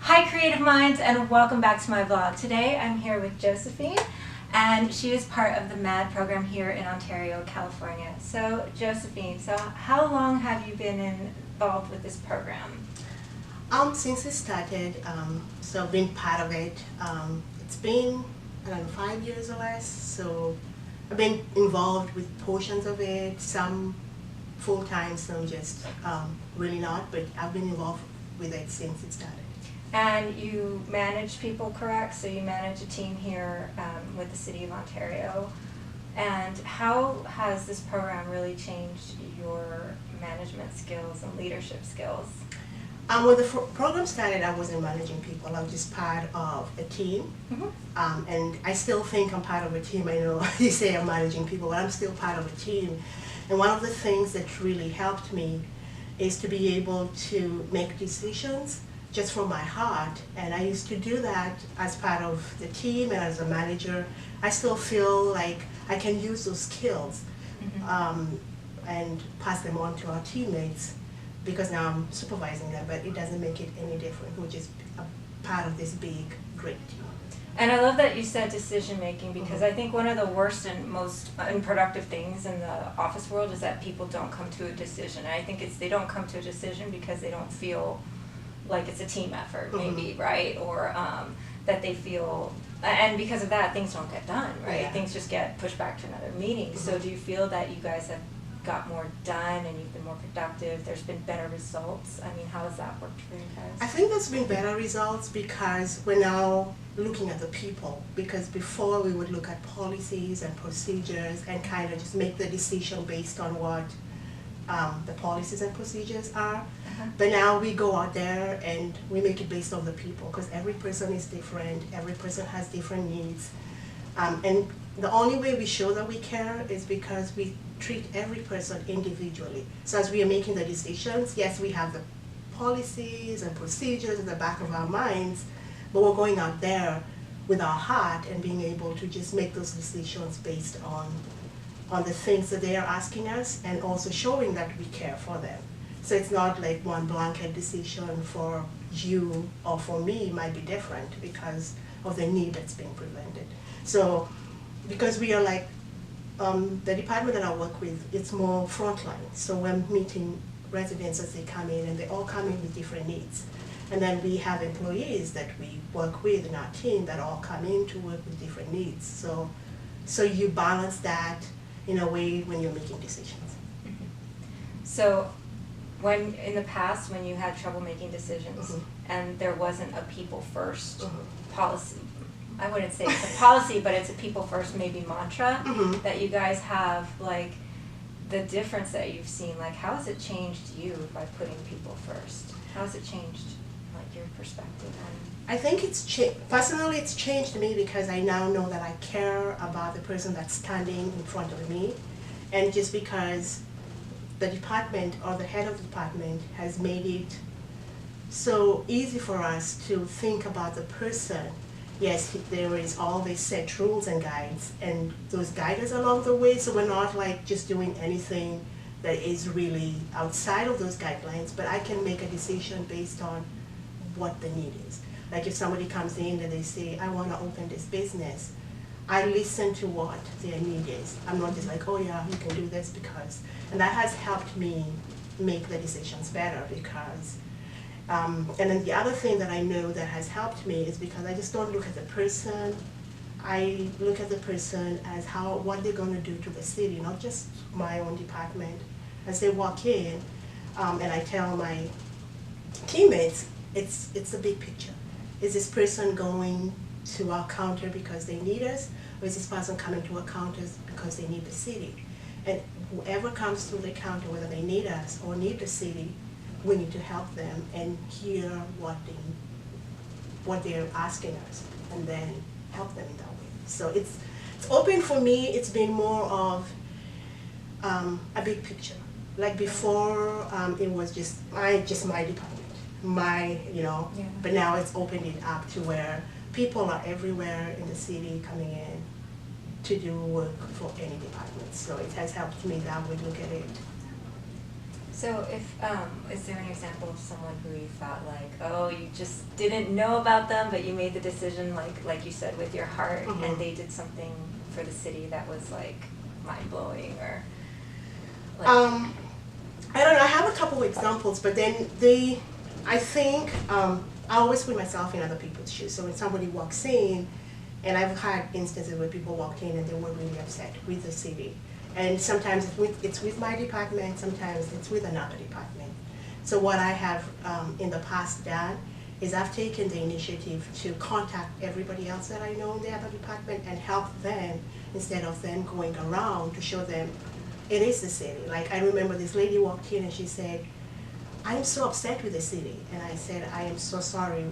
Hi Creative Minds, and welcome back to my vlog. Today I'm here with Josephine, and she is part of the MAD program here in Ontario, California. So Josephine, how long have you been involved with this program? Since it started, so I've been part of it. It's been around 5 years or less, so I've been involved with portions of it, some full-time, some just really not, but I've been involved with it since it started. And you manage people, correct? So you manage a team here with the City of Ontario. And how has this program really changed your management skills and leadership skills? When the program started, I wasn't managing people. I was just part of a team. And I still think I'm part of a team. I know you say I'm managing people, but I'm still part of a team. And one of the things that really helped me is to be able to make decisions just from my heart. And I used to do that as part of the team and as a manager. I still feel like I can use those skills and pass them on to our teammates, because now I'm supervising them, but it doesn't make it any different, which is a part of this big, great team. And I love that you said decision making, because I think one of the worst and most unproductive things in the office world is that people don't come to a decision. And I think they don't come to a decision because they don't feel like it's a team effort, maybe, right? Or that they feel, and because of that, things don't get done, right? Yeah. Things just get pushed back to another meeting. So do you feel that you guys have got more done and you've been more productive? There's been better results? I mean, how has that worked for you guys? I think there's been better results because we're now looking at the people, because before we would look at policies and procedures and kind of just make the decision based on what the policies and procedures are. But now we go out there and we make it based on the people, because every person is different, every person has different needs. And the only way we show that we care is because we treat every person individually. So as we are making the decisions, yes, we have the policies and procedures in the back of our minds, but we're going out there with our heart and being able to just make those decisions based on the things that they are asking us, and also showing that we care for them. So it's not like one blanket decision for you or for me. It might be different because of the need that's being presented. So because we are like, the department that I work with, it's more frontline. So we're meeting residents as they come in, and they all come in with different needs. And then we have employees that we work with in our team that all come in to work with different needs. So you balance that in a way when you're making decisions. So when in the past, when you had trouble making decisions and there wasn't a people first policy, I wouldn't say it's a policy, but it's a people first maybe mantra that you guys have, like the difference that you've seen, like how has it changed you by putting people first? How has it changed like your perspective? I think personally it's changed me because I now know that I care about the person that's standing in front of me, and just because the department or the head of the department has made it so easy for us to think about the person. Yes, there is all these set rules and guides, and those guide us along the way, so we're not like just doing anything that is really outside of those guidelines, but I can make a decision based on what the need is. Like if somebody comes in and they say, I want to open this business, I listen to what their need is. I'm not just like, oh yeah, you can do this because, and that has helped me make the decisions better because, and then the other thing that I know that has helped me is because I just don't look at the person, I look at the person as what they're going to do to the city, not just my own department. As they walk in, and I tell my teammates, it's a big picture. Is this person going to our counter because they need us, or is this person coming to our counters because they need the city? And whoever comes through the counter, whether they need us or need the city, we need to help them and hear what they're asking us, and then help them in that way. So it's open for me. It's been more of a big picture. Like before, it was just my department. But now it's opened it up to where people are everywhere in the city coming in to do work for any department. So it has helped me that way look at it. So if, is there an example of someone who you thought like, oh, you just didn't know about them, but you made the decision, like you said, with your heart, and they did something for the city that was like mind-blowing, or like... I don't know, I have a couple of examples, but then I think, I always put myself in other people's shoes. So when somebody walks in, and I've had instances where people walked in and they were really upset with the city. And sometimes it's with my department, sometimes it's with another department. So what I have in the past done is I've taken the initiative to contact everybody else that I know in the other department and help them instead of them going around to show them it is the city. Like I remember this lady walked in and she said, I'm so upset with the city. And I said, I am so sorry.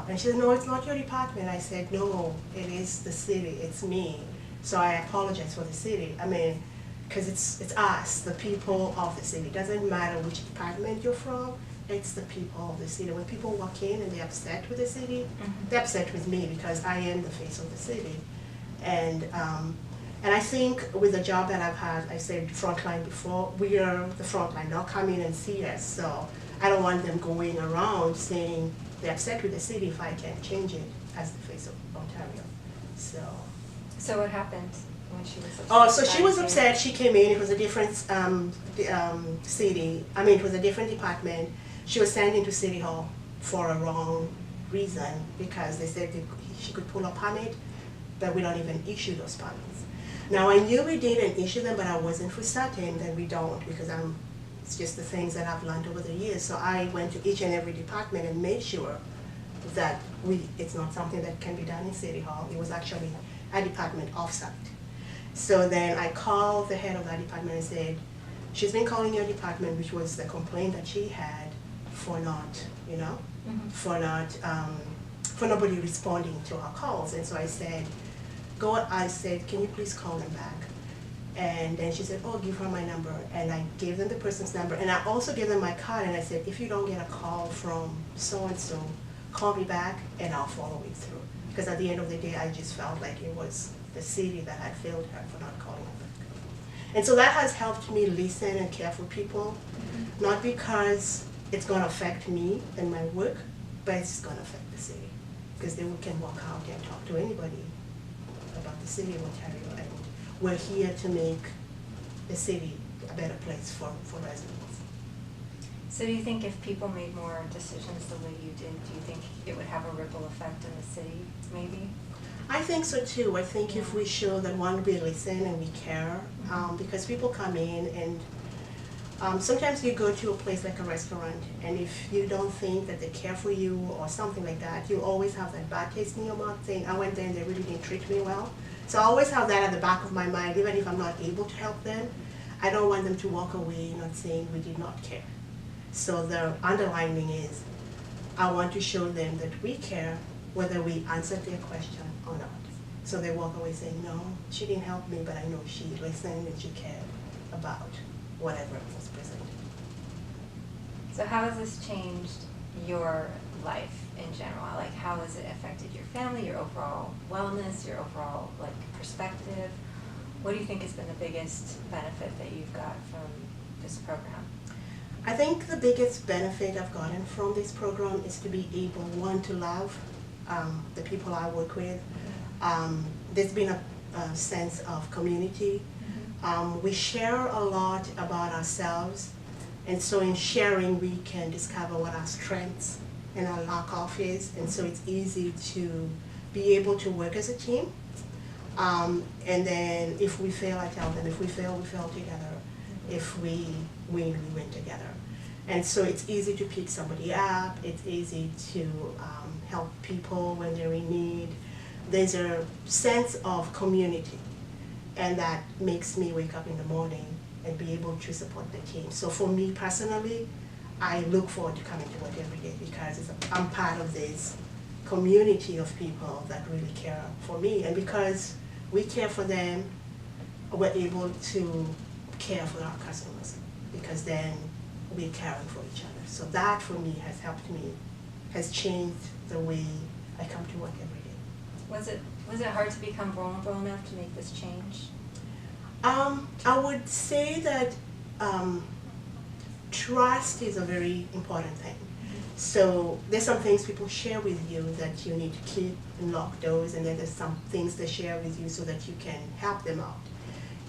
And she said, no, it's not your department. I said, no, it is the city, it's me. So I apologize for the city. I mean, because it's us, the people of the city. It doesn't matter which department you're from, it's the people of the city. When people walk in and they're upset with the city, they're upset with me because I am the face of the city. And I think with the job that I've had, I said frontline before, we are the frontline. They'll come in and see us. So I don't want them going around saying they're upset with the city if I can't change it as the face of Ontario. So what happened when she was upset? Oh, so she was upset. She came in. It was a different city. I mean, it was a different department. She was sent into City Hall for a wrong reason because they said she could pull a permit, but we don't even issue those permits. Now, I knew we didn't issue them, but I wasn't for certain that we don't because it's just the things that I've learned over the years. So I went to each and every department and made sure that it's not something that can be done in City Hall. It was actually a department offsite. So then I called the head of that department and said, she's been calling your department, which was the complaint that she had for not, for nobody responding to her calls. And so I said, can you please call them back? And then she said, oh, give her my number. And I gave them the person's number. And I also gave them my card, and I said, if you don't get a call from so-and-so, call me back, and I'll follow it through. Because at the end of the day, I just felt like it was the city that had failed her for not calling her back. And so that has helped me listen and care for people, not because it's going to affect me and my work, but it's going to affect the city. Because then we can walk out and talk to anybody about the city of Ontario. And we're here to make the city a better place for residents. So do you think if people made more decisions the way you did, do you think it would have a ripple effect in the city, maybe? I think so too. I think if we show that one, we listen and we care, because people come in and sometimes you go to a place like a restaurant, and if you don't think that they care for you or something like that, you always have that bad taste in your mouth saying, I went there and they really didn't treat me well. So I always have that at the back of my mind, even if I'm not able to help them. I don't want them to walk away not saying we did not care. So the underlining is, I want to show them that we care whether we answered their question or not. So they walk away saying, no, she didn't help me, but I know she listened and she cared about whatever was presented. So how has this changed your life in general? Like, how has it affected your family, your overall wellness, your overall perspective? What do you think has been the biggest benefit that you've got from this program? I think the biggest benefit I've gotten from this program is to be able, one, to love the people I work with. There's been a sense of community. We share a lot about ourselves, and so in sharing we can discover what our strengths and our lack of is, and so it's easy to be able to work as a team. And then if we fail, I tell them, if we fail together. If we win, we win together. And so it's easy to pick somebody up, it's easy to help people when they're in need. There's a sense of community, and that makes me wake up in the morning and be able to support the team. So for me personally, I look forward to coming to work every day because I'm part of this community of people that really care for me. And because we care for them, we're able to care for our customers, because then we're caring for each other. So that for me has helped me, has changed the way I come to work every day. Was it hard to become vulnerable enough to make this change? I would say that trust is a very important thing. So there's some things people share with you that you need to keep and lock doors, and then there's some things they share with you so that you can help them out.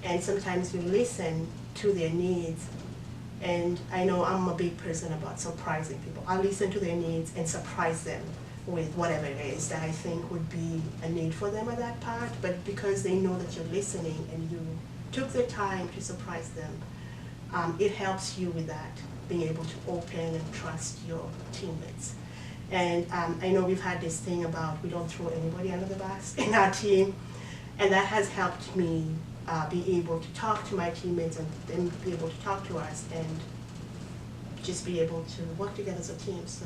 And sometimes you listen to their needs. And I know I'm a big person about surprising people. I listen to their needs and surprise them with whatever it is that I think would be a need for them at that part. But because they know that you're listening and you took the time to surprise them, it helps you with that, being able to open and trust your teammates. And I know we've had this thing about we don't throw anybody under the bus in our team, and that has helped me be able to talk to my teammates and them be able to talk to us and just be able to work together as a team. So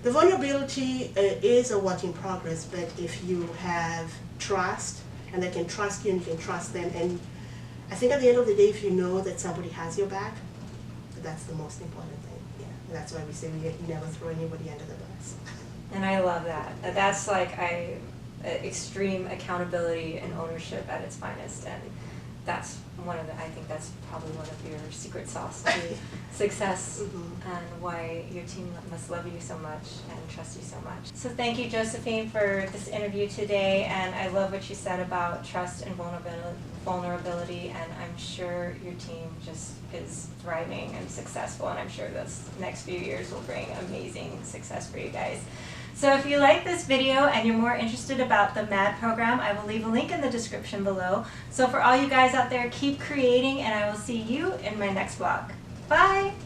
the vulnerability is a work in progress, but if you have trust and they can trust you and you can trust them, and I think at the end of the day, if you know that somebody has your back, that's the most important thing. Yeah, and that's why we say we never throw anybody under the bus. And I love that. That's like extreme accountability and ownership at its finest, and that's I think that's probably one of your secret sauce to success, and why your team must love you so much and trust you so much. So thank you, Josephine, for this interview today, and I love what you said about trust and vulnerability, and I'm sure your team just is thriving and successful, and I'm sure this next few years will bring amazing success for you guys. So if you like this video and you're more interested about the MAD program, I will leave a link in the description below. So for all you guys out there, keep creating, and I will see you in my next vlog. Bye!